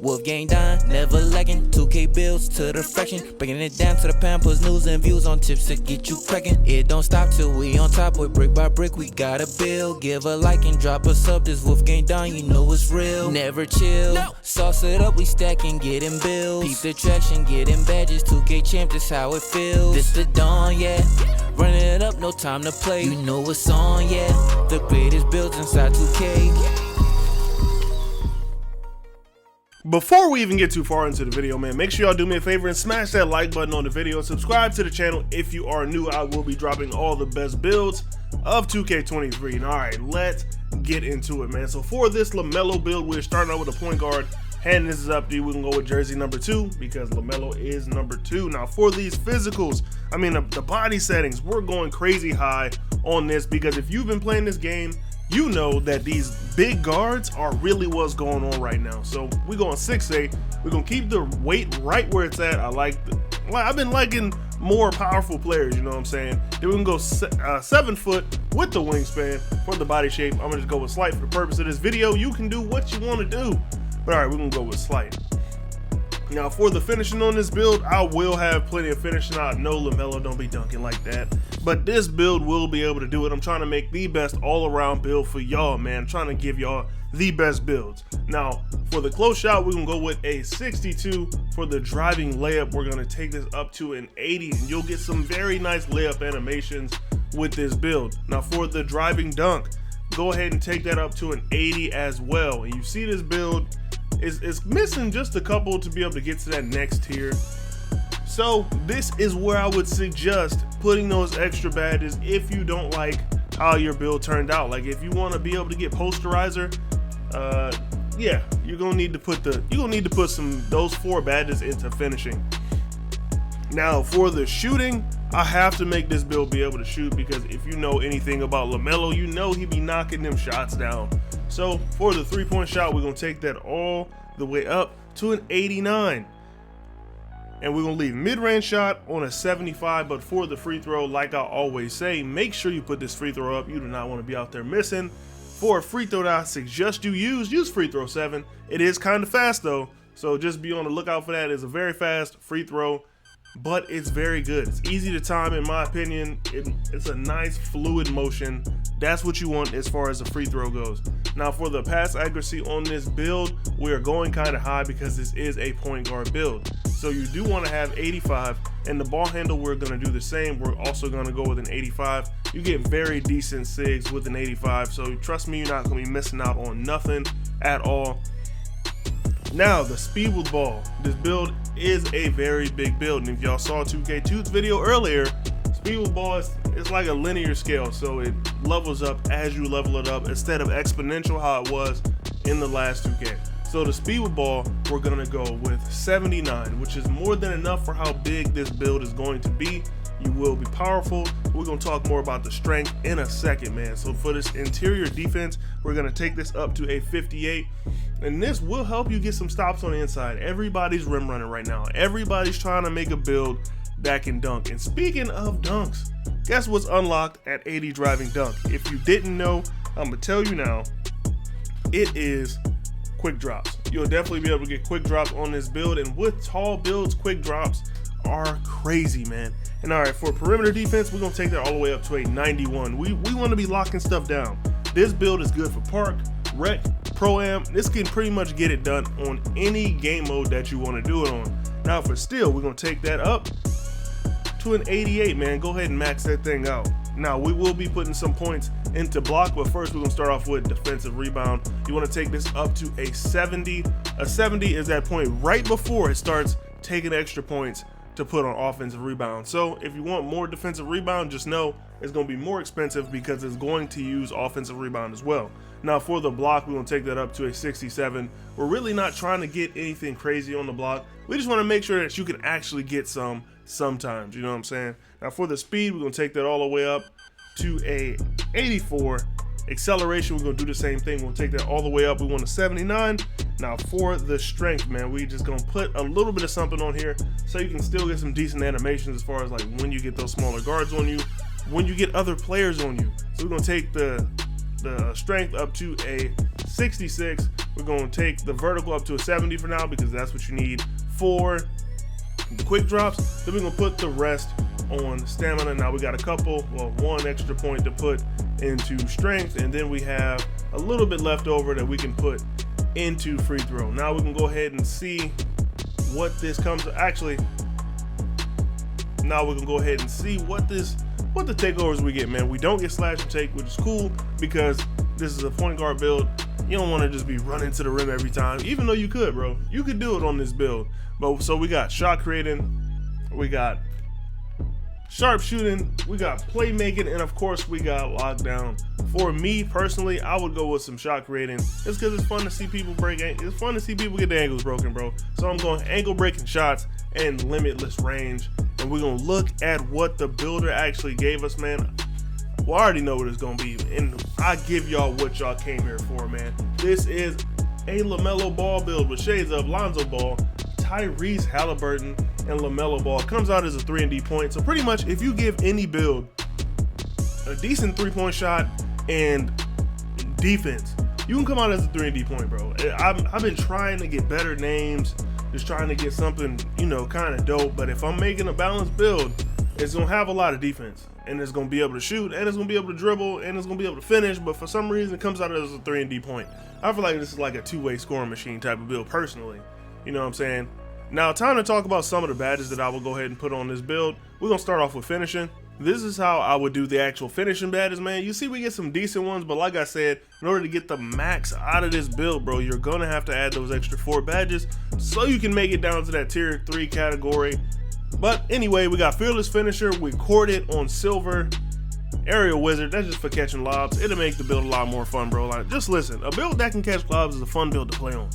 WolfGxngDon, never lagging. 2K builds to the fraction, breaking it down to the pound, puts news and views on tips to get you cracking. It don't stop till we on top, boy, brick by brick we gotta build. Give a like and drop a sub, this WolfGxngDon, you know it's real. Never chill, sauce it up, we stacking, getting bills. Peep the traction, getting badges, 2K champ, this how it feels. This the dawn, yeah, running it up, no time to play. You know what's on, yeah, the greatest builds inside 2K. Before we even get too far into the video, man, make sure y'all do me a favor and smash that like button on the video. Subscribe to the channel if you are new. I will be dropping all the best builds of 2K23. And all right, let's get into it, man. So for this LaMelo build, we're starting out with a point guard. And this is up to you. We can go with jersey number 2 because LaMelo is number 2. Now for these physicals, I mean the body settings, we're going crazy high on this because if you've been playing this game, you know that these big guards are really what's going on right now. So we're going 6'8". We're gonna keep the weight right where it's at. I've been liking more powerful players, you know what I'm saying? Then we can go 7 foot with the wingspan for the body shape. I'm gonna just go with slight for the purpose of this video. You can do what you want to do, but all right, we're gonna go with slight. Now for the finishing on this build, I will have plenty of finishing. I know LaMelo don't be dunking like that, but this build will be able to do it. I'm trying to make the best all-around build for y'all, man. I'm trying to give y'all the best builds. Now for the close shot, we're gonna go with a 62. For the driving layup, we're gonna take this up to an 80, and you'll get some very nice layup animations with this build. Now for the driving dunk, go ahead and take that up to an 80 as well. And you see this build is missing just a couple to be able to get to that next tier. So this is where I would suggest putting those extra badges if you don't like how your build turned out. Like if you want to be able to get posterizer, yeah, you're gonna need to put those 4 badges into finishing. Now for the shooting, I have to make this build be able to shoot because if you know anything about LaMelo, you know he be knocking them shots down. So for the 3-point shot, we're gonna take that all the way up to an 89. And we're gonna leave mid-range shot on a 75, but for the free throw, like I always say, make sure you put this free throw up. You do not want to be out there missing. For a free throw that I suggest you use free throw 7. It is kind of fast though, so just be on the lookout for that. It's a very fast free throw, but it's very good. It's easy to time in my opinion. It's a nice fluid motion. That's what you want as far as the free throw goes. Now for the pass accuracy on this build, we are going kind of high because this is a point guard build. So you do want to have 85, and the ball handle we're going to do the same. We're also going to go with an 85. You get very decent SIGs with an 85, so trust me, you're not going to be missing out on nothing at all. Now the speed with ball. This build is a very big build, and if y'all saw 2K2's video earlier, speed with ball is like a linear scale, so it levels up as you level it up instead of exponential how it was in the last 2K. So the speed with ball, we're gonna go with 79, which is more than enough for how big this build is going to be. You will be powerful. We're gonna talk more about the strength in a second, man. So for this interior defense, we're gonna take this up to a 58, and this will help you get some stops on the inside. Everybody's rim running right now. Everybody's trying to make a build that can dunk. And speaking of dunks, guess what's unlocked at 80 driving dunk? If you didn't know, I'm gonna tell you now. It is quick drops. You'll definitely be able to get quick drops on this build, and with tall builds, quick drops are crazy, man. And all right, for perimeter defense, we're gonna take that all the way up to a 91. We want to be locking stuff down. This build is good for park, rec, pro-am. This can pretty much get it done on any game mode that you want to do it on. Now for steal, we're gonna take that up to an 88, man. Go ahead and max that thing out. Now we will be putting some points into block, but first we're gonna start off with defensive rebound. You want to take this up to a 70. A 70 is that point right before it starts taking extra points to put on offensive rebound. So if you want more defensive rebound, just know it's going to be more expensive because it's going to use offensive rebound as well. Now for the block, we're going to take that up to a 67. We're really not trying to get anything crazy on the block. We just want to make sure that you can actually get some sometimes, you know what I'm saying? Now for the speed, we're going to take that all the way up to a 84. Acceleration, we're going to do the same thing. We'll take that all the way up. We want a 79. Now for the strength, man, we just going to put a little bit of something on here so you can still get some decent animations as far as like when you get those smaller guards on you, when you get other players on you. So we're going to take the the strength up to a 66. We're going to take the vertical up to a 70 for now because that's what you need for the quick drops. Then we're going to put the rest on stamina. Now we got a couple, well, 1 extra point to put into strength, and then we have a little bit left over that we can put into free throw. Now we can go ahead and see what this comes to. Actually, now we can go ahead and see what the takeovers we get, man. We don't get slash and take, which is cool because this is a point guard build. You don't want to just be running to the rim every time, even though you could, bro. You could do it on this build. But so we got shot creating, we got sharp shooting, we got playmaking, and of course we got lockdown. For me personally, I would go with some shot creating. It's because it's fun to see people break. It's fun to see people get the ankles broken, bro. So I'm going ankle breaking shots and limitless range, and we're gonna look at what the builder actually gave us, man. Well, I already know what it's gonna be, and I give y'all what y'all came here for, man. This is a LaMelo Ball build with shades of Lonzo Ball, Tyrese Halliburton, and LaMelo Ball. It comes out as a 3-and-D point. So pretty much, if you give any build a decent 3-point shot and defense, you can come out as a 3-and-D point, bro. I've been trying to get better names, just trying to get something, you know, kind of dope. But if I'm making a balanced build, it's gonna have a lot of defense, and it's gonna be able to shoot, and it's gonna be able to dribble, and it's gonna be able to finish. But for some reason, it comes out as a 3-and-D point. I feel like this is like a two-way scoring machine type of build, personally. You know what I'm saying? Now, time to talk about some of the badges that I will go ahead and put on this build. We're gonna start off with finishing. This is how I would do the actual finishing badges, man. You see, we get some decent ones, but like I said, in order to get the max out of this build, bro, you're gonna have to add those extra 4 badges so you can make it down to that tier 3 category. But anyway, we got fearless finisher. We cored it on silver. Aerial wizard, that's just for catching lobs. It'll make the build a lot more fun, bro. Like, just listen, a build that can catch lobs is a fun build to play on.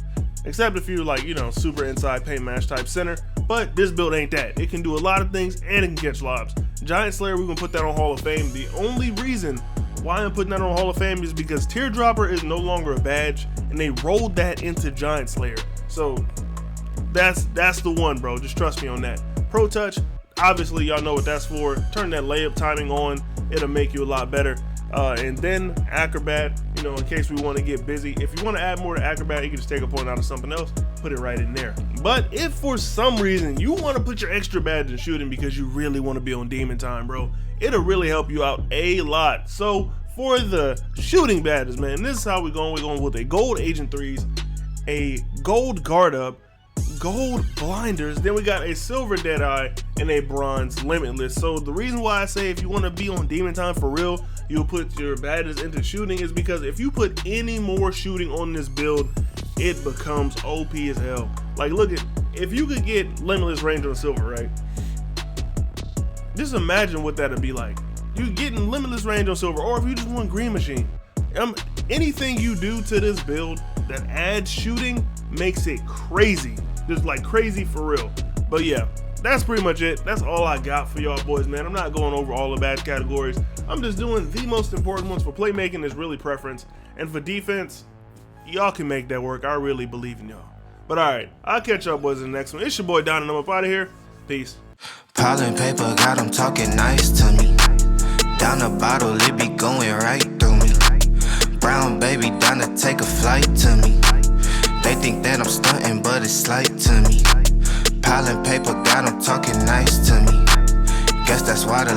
Except if you're like, you know, super inside paint match type center. But this build ain't that. It can do a lot of things and it can catch lobs. Giant Slayer, we're gonna put that on Hall of Fame. The only reason why I'm putting that on Hall of Fame is because Teardropper is no longer a badge, and they rolled that into Giant Slayer. So that's the one, bro. Just trust me on that. Pro Touch, obviously y'all know what that's for. Turn that layup timing on. It'll make you a lot better. And then Acrobat, you know, in case we want to get busy. If you want to add more to Acrobat, you can just take a point out of something else, put it right in there. But if for some reason you want to put your extra badge in shooting because you really want to be on Demon Time, bro, it'll really help you out a lot. So for the shooting badges, man, this is how we're going. We're going with a gold Agent 3s, a gold guard up, gold blinders, then we got a silver Deadeye, and a bronze limitless. So the reason why I say if you want to be on Demon Time for real, you'll put your badges into shooting is because if you put any more shooting on this build, it becomes OP as hell. Like, look at, if you could get limitless range on silver, right? Just imagine what that'd be like. You getting limitless range on silver, or if you just want green machine. Anything you do to this build that adds shooting makes it crazy. Just like crazy for real. But yeah, that's pretty much it. That's all I got for y'all boys, man. I'm not going over all the badge categories. I'm just doing the most important ones. For playmaking is really preference, and for defense, y'all can make that work. I really believe in y'all. But all right, I'll catch y'all boys in the next one. It's your boy Don, and I'm up out of here. Peace. Piling paper, got them talking nice to me. Down the bottle, it be going right through me. Brown baby, down to take a flight to me. They think that I'm stunting, but it's slight to me. Piling paper, got them talking nice to me. Guess that's why the